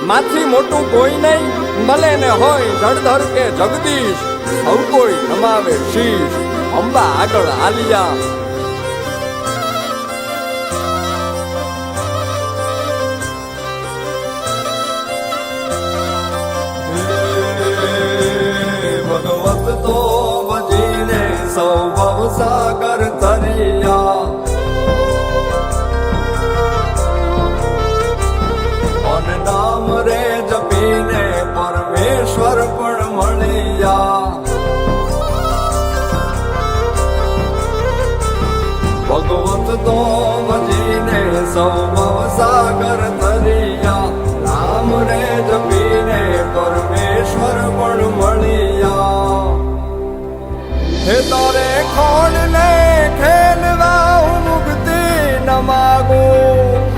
માથી મોટું કોઈ નહીં, ભલે ને હોય જળધર કે જગદીશ, સૌ કોઈ નમાવે શીશ, અંબા આગળ આલિયા. ભગવત તો ભજીને સૌ ભવસાગર તરિયા, નામ રે જપીને પરમેશ્વર પણ મળ્યા. ભગવત તો ભજીને સૌ ભવસાગર તરિયા, નામ રે જપીને પરમેશ્વર પણ મળ્યા. હે તારે કોણ